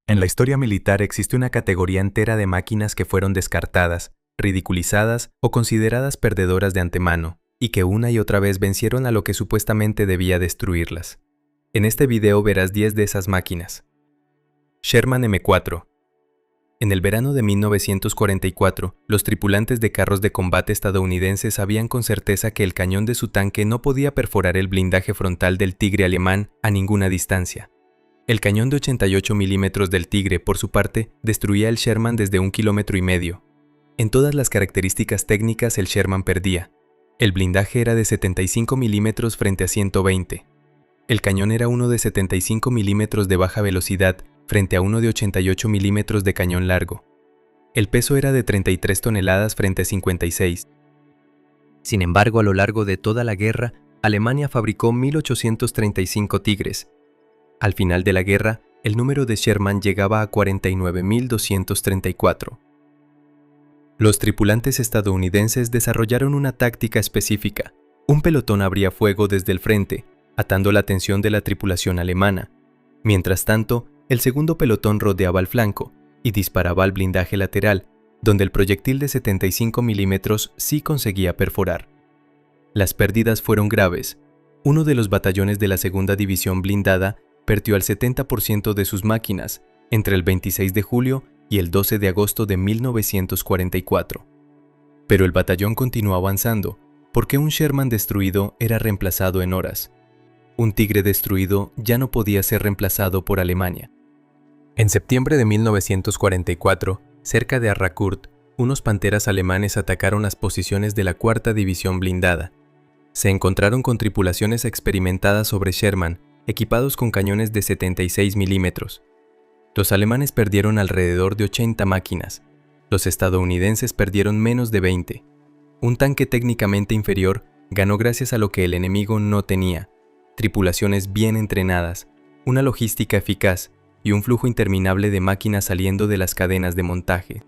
En la historia militar existe una categoría entera de máquinas que fueron descartadas, ridiculizadas o consideradas perdedoras de antemano, y que una y otra vez vencieron a lo que supuestamente debía destruirlas. En este video verás 10 de esas máquinas. Sherman M4. En el verano de 1944, los tripulantes de carros de combate estadounidenses sabían con certeza que el cañón de su tanque no podía perforar el blindaje frontal del Tigre alemán a ninguna distancia. El cañón de 88 milímetros del Tigre, por su parte, destruía el Sherman desde 1,5 kilómetros. En todas las características técnicas el Sherman perdía. El blindaje era de 75 milímetros frente a 120. El cañón era uno de 75 milímetros de baja velocidad frente a uno de 88 milímetros de cañón largo. El peso era de 33 toneladas frente a 56. Sin embargo, a lo largo de toda la guerra, Alemania fabricó 1.835 Tigres. Al final de la guerra, el número de Sherman llegaba a 49.234. Los tripulantes estadounidenses desarrollaron una táctica específica. Un pelotón abría fuego desde el frente, atando la atención de la tripulación alemana. Mientras tanto, el segundo pelotón rodeaba al flanco y disparaba al blindaje lateral, donde el proyectil de 75 milímetros sí conseguía perforar. Las pérdidas fueron graves. Uno de los batallones de la segunda división blindada perdió al 70% de sus máquinas entre el 26 de julio y el 12 de agosto de 1944. Pero el batallón continuó avanzando, porque un Sherman destruido era reemplazado en horas. Un Tigre destruido ya no podía ser reemplazado por Alemania. En septiembre de 1944, cerca de Arracourt, unos panteras alemanes atacaron las posiciones de la cuarta división blindada. Se encontraron con tripulaciones experimentadas sobre Sherman, equipados con cañones de 76 milímetros. Los alemanes perdieron alrededor de 80 máquinas. Los estadounidenses perdieron menos de 20. Un tanque técnicamente inferior ganó gracias a lo que el enemigo no tenía: tripulaciones bien entrenadas, una logística eficaz y un flujo interminable de máquinas saliendo de las cadenas de montaje.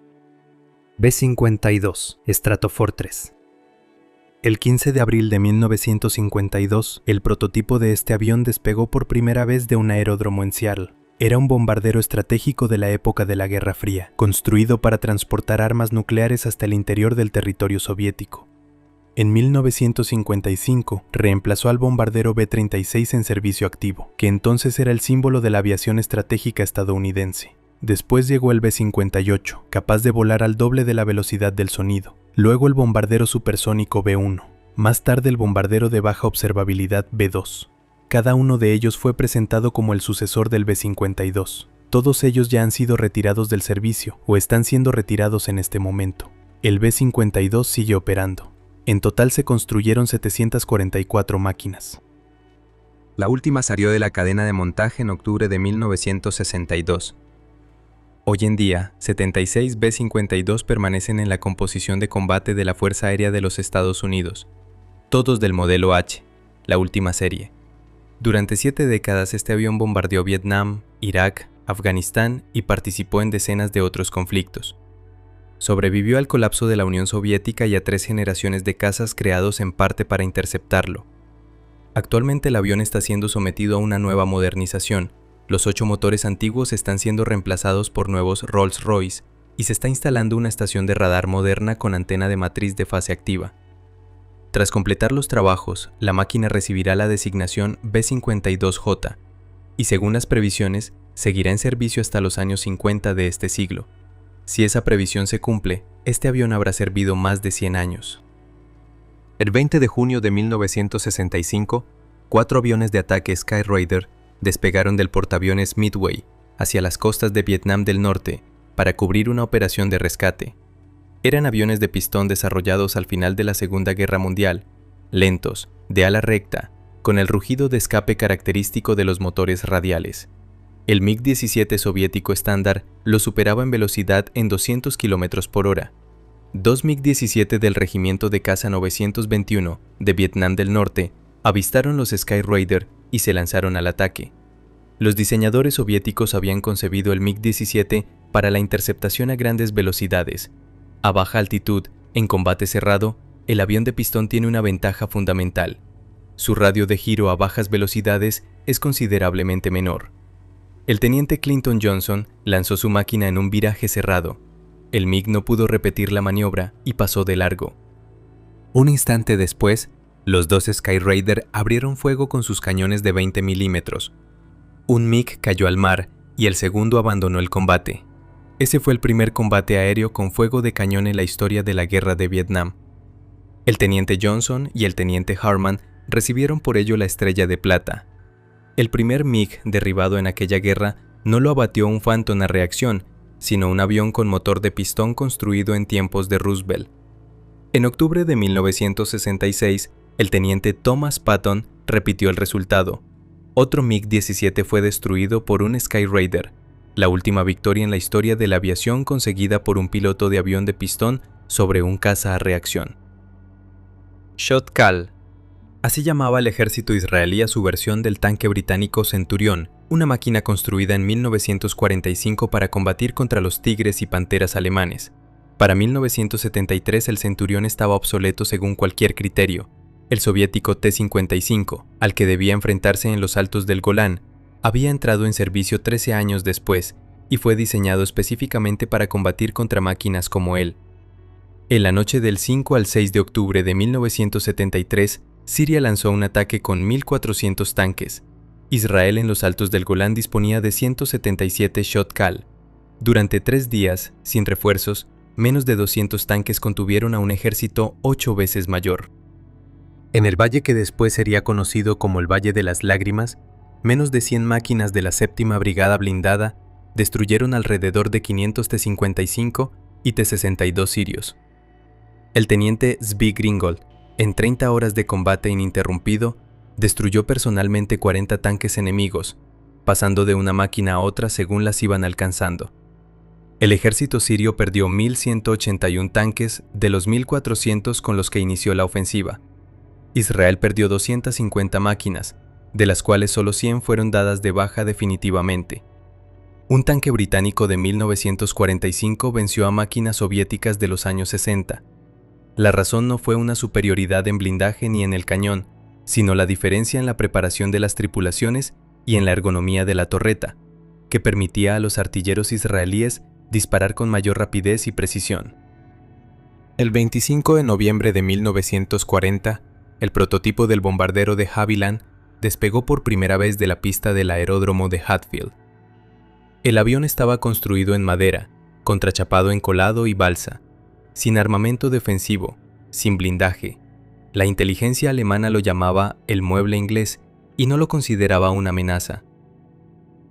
B-52 Stratofortress. El 15 de abril de 1952, el prototipo de este avión despegó por primera vez de un aeródromo en Seattle. Era un bombardero estratégico de la época de la Guerra Fría, construido para transportar armas nucleares hasta el interior del territorio soviético. En 1955, reemplazó al bombardero B-36 en servicio activo, que entonces era el símbolo de la aviación estratégica estadounidense. Después llegó el B-58, capaz de volar al doble de la velocidad del sonido. Luego el bombardero supersónico B-1. Más tarde el bombardero de baja observabilidad B-2. Cada uno de ellos fue presentado como el sucesor del B-52. Todos ellos ya han sido retirados del servicio o están siendo retirados en este momento. El B-52 sigue operando. En total se construyeron 744 máquinas. La última salió de la cadena de montaje en octubre de 1962. Hoy en día, 76 B-52 permanecen en la composición de combate de la Fuerza Aérea de los Estados Unidos, todos del modelo H, la última serie. Durante 7 décadas este avión bombardeó Vietnam, Irak, Afganistán y participó en decenas de otros conflictos. Sobrevivió al colapso de la Unión Soviética y a 3 generaciones de cazas creados en parte para interceptarlo. Actualmente el avión está siendo sometido a una nueva modernización. Los 8 motores antiguos están siendo reemplazados por nuevos Rolls-Royce y se está instalando una estación de radar moderna con antena de matriz de fase activa. Tras completar los trabajos, la máquina recibirá la designación B-52J y, según las previsiones, seguirá en servicio hasta los años 50 de este siglo. Si esa previsión se cumple, este avión habrá servido más de 100 años. El 20 de junio de 1965, 4 aviones de ataque Skyraider despegaron del portaaviones Midway hacia las costas de Vietnam del Norte para cubrir una operación de rescate. Eran aviones de pistón desarrollados al final de la Segunda Guerra Mundial, lentos, de ala recta, con el rugido de escape característico de los motores radiales. El MiG-17 soviético estándar lo superaba en velocidad en 200 km por hora. 2 MiG-17 del Regimiento de Caza 921 de Vietnam del Norte avistaron los Skyraider y se lanzaron al ataque. Los diseñadores soviéticos habían concebido el MiG-17 para la interceptación a grandes velocidades. A baja altitud, en combate cerrado, el avión de pistón tiene una ventaja fundamental. Su radio de giro a bajas velocidades es considerablemente menor. El teniente Clinton Johnson lanzó su máquina en un viraje cerrado. El MiG no pudo repetir la maniobra y pasó de largo. Un instante después, los dos Skyraider abrieron fuego con sus cañones de 20 milímetros. Un MiG cayó al mar y el segundo abandonó el combate. Ese fue el primer combate aéreo con fuego de cañón en la historia de la guerra de Vietnam. El teniente Johnson y el teniente Harman recibieron por ello la Estrella de Plata. El primer MiG derribado en aquella guerra no lo abatió un Phantom a reacción, sino un avión con motor de pistón construido en tiempos de Roosevelt. En octubre de 1966, el teniente Thomas Patton repitió el resultado. Otro MiG-17 fue destruido por un Skyraider, la última victoria en la historia de la aviación conseguida por un piloto de avión de pistón sobre un caza a reacción. Shot Call. Así llamaba el ejército israelí a su versión del tanque británico Centurión, una máquina construida en 1945 para combatir contra los tigres y panteras alemanes. Para 1973 el Centurión estaba obsoleto según cualquier criterio. El soviético T-55, al que debía enfrentarse en los altos del Golán, había entrado en servicio 13 años después y fue diseñado específicamente para combatir contra máquinas como él. En la noche del 5 al 6 de octubre de 1973, Siria lanzó un ataque con 1.400 tanques. Israel en los altos del Golán disponía de 177 Shot Call. Durante 3 días, sin refuerzos, menos de 200 tanques contuvieron a un ejército 8 veces mayor. En el valle que después sería conocido como el Valle de las Lágrimas, menos de 100 máquinas de la 7ª Brigada Blindada destruyeron alrededor de 500 T-55 y T-62 sirios. El teniente Zvi Gringold, en 30 horas de combate ininterrumpido, destruyó personalmente 40 tanques enemigos, pasando de una máquina a otra según las iban alcanzando. El ejército sirio perdió 1.181 tanques de los 1.400 con los que inició la ofensiva. Israel perdió 250 máquinas, de las cuales solo 100 fueron dadas de baja definitivamente. Un tanque británico de 1945 venció a máquinas soviéticas de los años 60. La razón no fue una superioridad en blindaje ni en el cañón, sino la diferencia en la preparación de las tripulaciones y en la ergonomía de la torreta, que permitía a los artilleros israelíes disparar con mayor rapidez y precisión. El 25 de noviembre de 1940, el prototipo del bombardero de Havilland despegó por primera vez de la pista del aeródromo de Hatfield. El avión estaba construido en madera, contrachapado en colado y balsa, sin armamento defensivo, sin blindaje. La inteligencia alemana lo llamaba el mueble inglés y no lo consideraba una amenaza.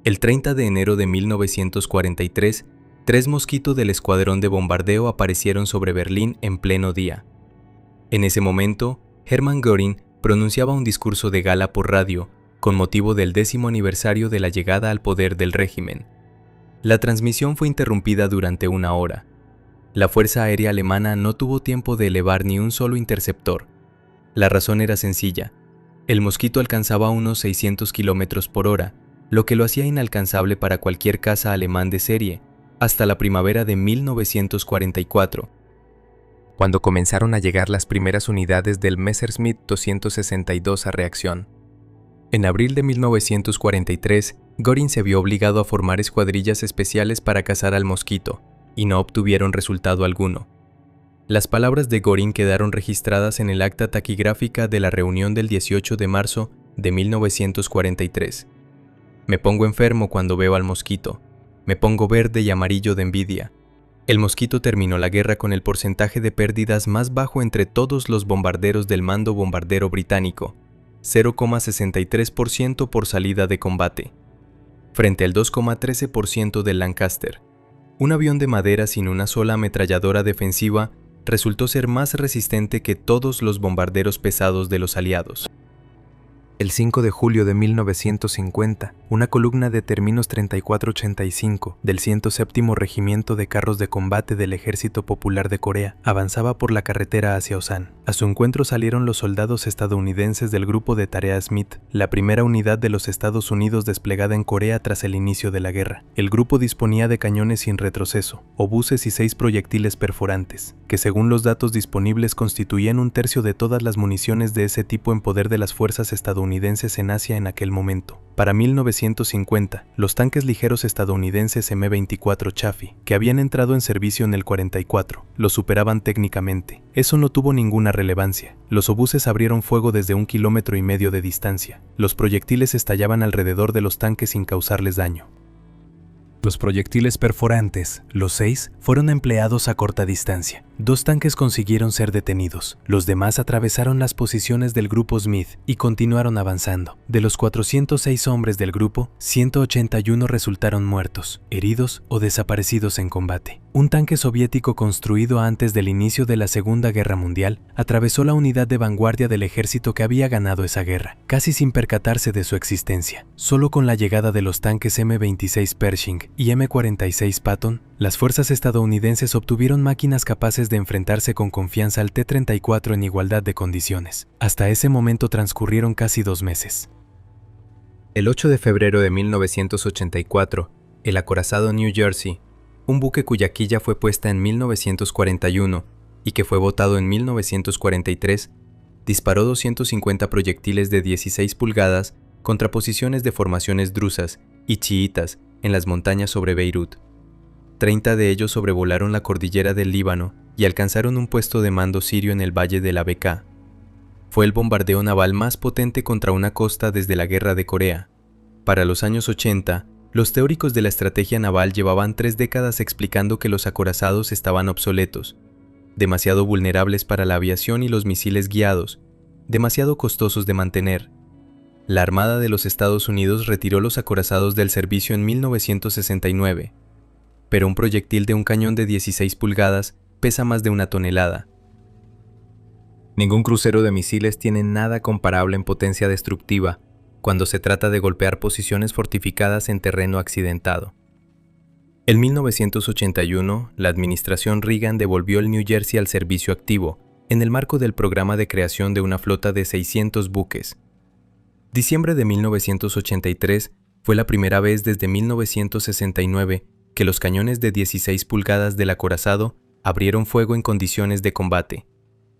El 30 de enero de 1943, 3 Mosquito del escuadrón de bombardeo aparecieron sobre Berlín en pleno día. En ese momento, Hermann Göring pronunciaba un discurso de gala por radio con motivo del 10º aniversario de la llegada al poder del régimen. La transmisión fue interrumpida durante 1 hora. La Fuerza Aérea Alemana no tuvo tiempo de elevar ni un solo interceptor. La razón era sencilla. El Mosquito alcanzaba unos 600 km por hora, lo que lo hacía inalcanzable para cualquier caza alemán de serie, hasta la primavera de 1944. Cuando comenzaron a llegar las primeras unidades del Messerschmitt 262 a reacción. En abril de 1943, Göring se vio obligado a formar escuadrillas especiales para cazar al Mosquito, y no obtuvieron resultado alguno. Las palabras de Göring quedaron registradas en el acta taquigráfica de la reunión del 18 de marzo de 1943. Me pongo enfermo cuando veo al Mosquito. Me pongo verde y amarillo de envidia. El Mosquito terminó la guerra con el porcentaje de pérdidas más bajo entre todos los bombarderos del mando bombardero británico, 0,63% por salida de combate, frente al 2,13% del Lancaster. Un avión de madera sin una sola ametralladora defensiva resultó ser más resistente que todos los bombarderos pesados de los aliados. El 5 de julio de 1950, una columna de Terminus 3485 del 107º Regimiento de Carros de Combate del Ejército Popular de Corea avanzaba por la carretera hacia Osan. A su encuentro salieron los soldados estadounidenses del Grupo de Tarea Smith, la primera unidad de los Estados Unidos desplegada en Corea tras el inicio de la guerra. El grupo disponía de cañones sin retroceso, obuses y 6 proyectiles perforantes, que según los datos disponibles constituían 1/3 de todas las municiones de ese tipo en poder de las fuerzas estadounidenses estadounidenses en Asia en aquel momento. Para 1950, los tanques ligeros estadounidenses M24 Chaffee, que habían entrado en servicio en el 44, los superaban técnicamente. Eso no tuvo ninguna relevancia. Los obuses abrieron fuego desde 1,5 kilómetros de distancia. Los proyectiles estallaban alrededor de los tanques sin causarles daño. Los proyectiles perforantes, los 6, fueron empleados a corta distancia. 2 tanques consiguieron ser detenidos. Los demás atravesaron las posiciones del grupo Smith y continuaron avanzando. De los 406 hombres del grupo, 181 resultaron muertos, heridos o desaparecidos en combate. Un tanque soviético construido antes del inicio de la Segunda Guerra Mundial atravesó la unidad de vanguardia del ejército que había ganado esa guerra, casi sin percatarse de su existencia. Solo con la llegada de los tanques M26 Pershing y M46 Patton, las fuerzas estadounidenses obtuvieron máquinas capaces de enfrentarse con confianza al T-34 en igualdad de condiciones. Hasta ese momento transcurrieron casi 2 meses. El 8 de febrero de 1984, el acorazado New Jersey, un buque cuya quilla fue puesta en 1941 y que fue botado en 1943, disparó 250 proyectiles de 16 pulgadas contra posiciones de formaciones drusas y chiitas en las montañas sobre Beirut. 30 de ellos sobrevolaron la cordillera del Líbano y alcanzaron un puesto de mando sirio en el valle de la Bekaa. Fue el bombardeo naval más potente contra una costa desde la Guerra de Corea. Para los años 80, los teóricos de la estrategia naval llevaban 3 décadas explicando que los acorazados estaban obsoletos, demasiado vulnerables para la aviación y los misiles guiados, demasiado costosos de mantener. La Armada de los Estados Unidos retiró los acorazados del servicio en 1969, pero un proyectil de un cañón de 16 pulgadas pesa más de 1 tonelada. Ningún crucero de misiles tiene nada comparable en potencia destructiva cuando se trata de golpear posiciones fortificadas en terreno accidentado. En 1981, la administración Reagan devolvió el New Jersey al servicio activo, en el marco del programa de creación de una flota de 600 buques. Diciembre de 1983 fue la primera vez desde 1969 que los cañones de 16 pulgadas del acorazado abrieron fuego en condiciones de combate,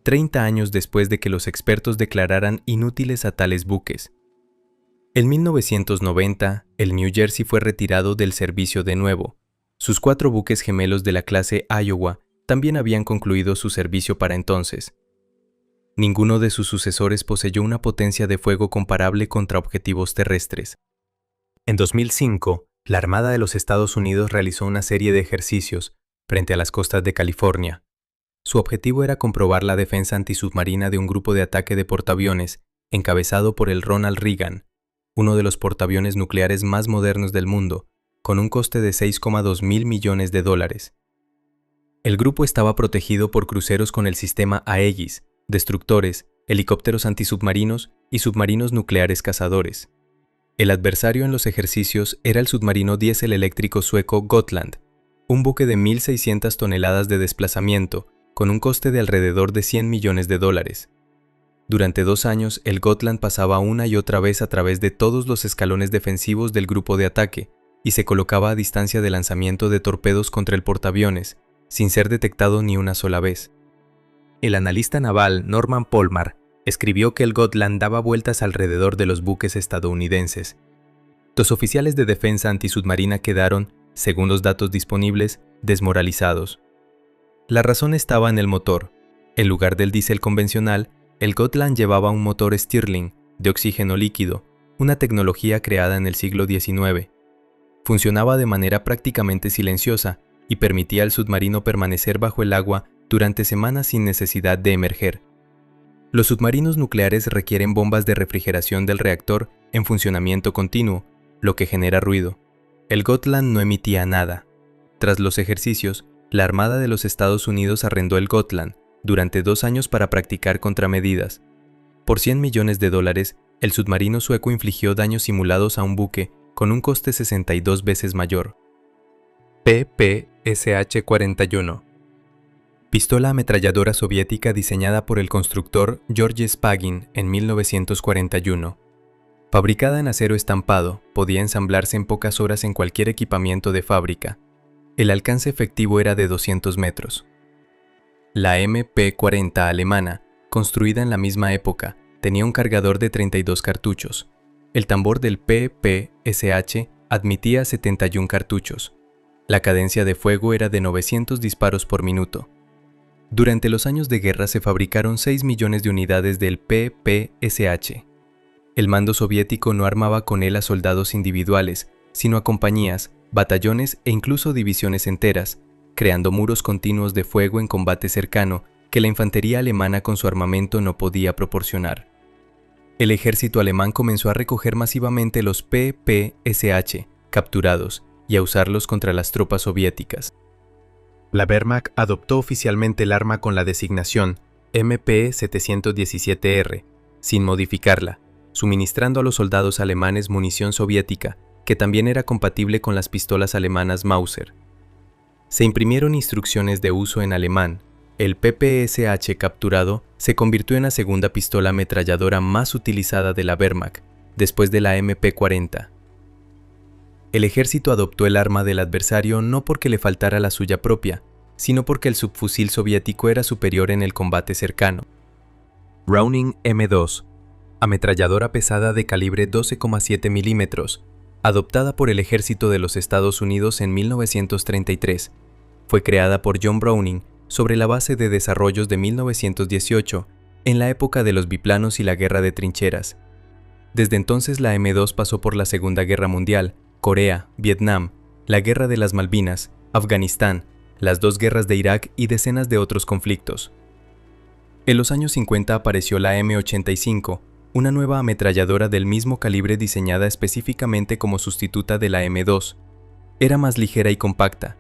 30 años después de que los expertos declararan inútiles a tales buques. En 1990, el New Jersey fue retirado del servicio de nuevo. Sus 4 buques gemelos de la clase Iowa también habían concluido su servicio para entonces. Ninguno de sus sucesores poseyó una potencia de fuego comparable contra objetivos terrestres. En 2005, la Armada de los Estados Unidos realizó una serie de ejercicios frente a las costas de California. Su objetivo era comprobar la defensa antisubmarina de un grupo de ataque de portaaviones encabezado por el Ronald Reagan, uno de los portaaviones nucleares más modernos del mundo, con un coste de $6,2 mil millones. El grupo estaba protegido por cruceros con el sistema Aegis, destructores, helicópteros antisubmarinos y submarinos nucleares cazadores. El adversario en los ejercicios era el submarino diésel eléctrico sueco Gotland, un buque de 1.600 toneladas de desplazamiento, con un coste de alrededor de $100 millones. Durante 2 años, el Gotland pasaba una y otra vez a través de todos los escalones defensivos del grupo de ataque y se colocaba a distancia de lanzamiento de torpedos contra el portaaviones, sin ser detectado ni una sola vez. El analista naval Norman Polmar escribió que el Gotland daba vueltas alrededor de los buques estadounidenses. Los oficiales de defensa antisubmarina quedaron, según los datos disponibles, desmoralizados. La razón estaba en el motor. En lugar del diésel convencional, el Gotland llevaba un motor Stirling de oxígeno líquido, una tecnología creada en el siglo XIX. Funcionaba de manera prácticamente silenciosa y permitía al submarino permanecer bajo el agua durante semanas sin necesidad de emerger. Los submarinos nucleares requieren bombas de refrigeración del reactor en funcionamiento continuo, lo que genera ruido. El Gotland no emitía nada. Tras los ejercicios, la Armada de los Estados Unidos arrendó el Gotland durante 2 años para practicar contramedidas. Por $100 millones, el submarino sueco infligió daños simulados a un buque con un coste 62 veces mayor. PPSH-41. Pistola ametralladora soviética diseñada por el constructor George Spagin en 1941. Fabricada en acero estampado, podía ensamblarse en pocas horas en cualquier equipamiento de fábrica. El alcance efectivo era de 200 metros. La MP-40 alemana, construida en la misma época, tenía un cargador de 32 cartuchos. El tambor del PPSH admitía 71 cartuchos. La cadencia de fuego era de 900 disparos por minuto. Durante los años de guerra se fabricaron 6 millones de unidades del PPSH. El mando soviético no armaba con él a soldados individuales, sino a compañías, batallones e incluso divisiones enteras, creando muros continuos de fuego en combate cercano que la infantería alemana con su armamento no podía proporcionar. El ejército alemán comenzó a recoger masivamente los PPSH capturados y a usarlos contra las tropas soviéticas. La Wehrmacht adoptó oficialmente el arma con la designación MP-717R, sin modificarla, suministrando a los soldados alemanes munición soviética, que también era compatible con las pistolas alemanas Mauser. Se imprimieron instrucciones de uso en alemán. El PPSH capturado se convirtió en la segunda pistola ametralladora más utilizada de la Wehrmacht, después de la MP-40. El ejército adoptó el arma del adversario no porque le faltara la suya propia, sino porque el subfusil soviético era superior en el combate cercano. Browning M2, ametralladora pesada de calibre 12,7 milímetros, adoptada por el ejército de los Estados Unidos en 1933, fue creada por John Browning sobre la base de desarrollos de 1918, en la época de los biplanos y la guerra de trincheras. Desde entonces la M2 pasó por la Segunda Guerra Mundial, Corea, Vietnam, la Guerra de las Malvinas, Afganistán, las dos guerras de Irak y decenas de otros conflictos. En los años 50 apareció la M85, una nueva ametralladora del mismo calibre diseñada específicamente como sustituta de la M2. Era más ligera y compacta.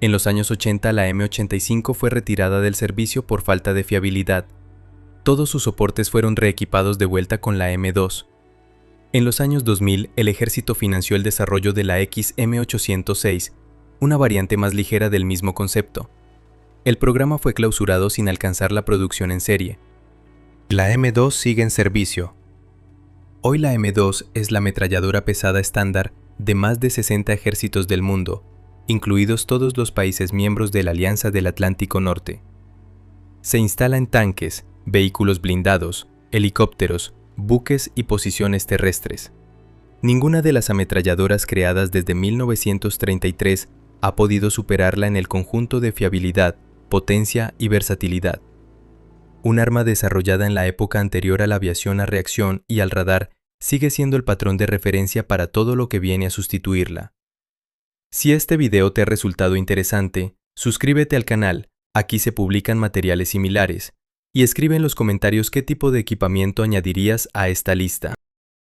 En los años 80 la M85 fue retirada del servicio por falta de fiabilidad. Todos sus soportes fueron reequipados de vuelta con la M2. En los años 2000, el ejército financió el desarrollo de la XM806, una variante más ligera del mismo concepto. El programa fue clausurado sin alcanzar la producción en serie. La M2 sigue en servicio. Hoy la M2 es la ametralladora pesada estándar de más de 60 ejércitos del mundo, incluidos todos los países miembros de la Alianza del Atlántico Norte. Se instala en tanques, vehículos blindados, helicópteros, buques y posiciones terrestres. Ninguna de las ametralladoras creadas desde 1933 ha podido superarla en el conjunto de fiabilidad, potencia y versatilidad. Un arma desarrollada en la época anterior a la aviación a reacción y al radar sigue siendo el patrón de referencia para todo lo que viene a sustituirla. Si este video te ha resultado interesante, suscríbete al canal, aquí se publican materiales similares, y escribe en los comentarios qué tipo de equipamiento añadirías a esta lista.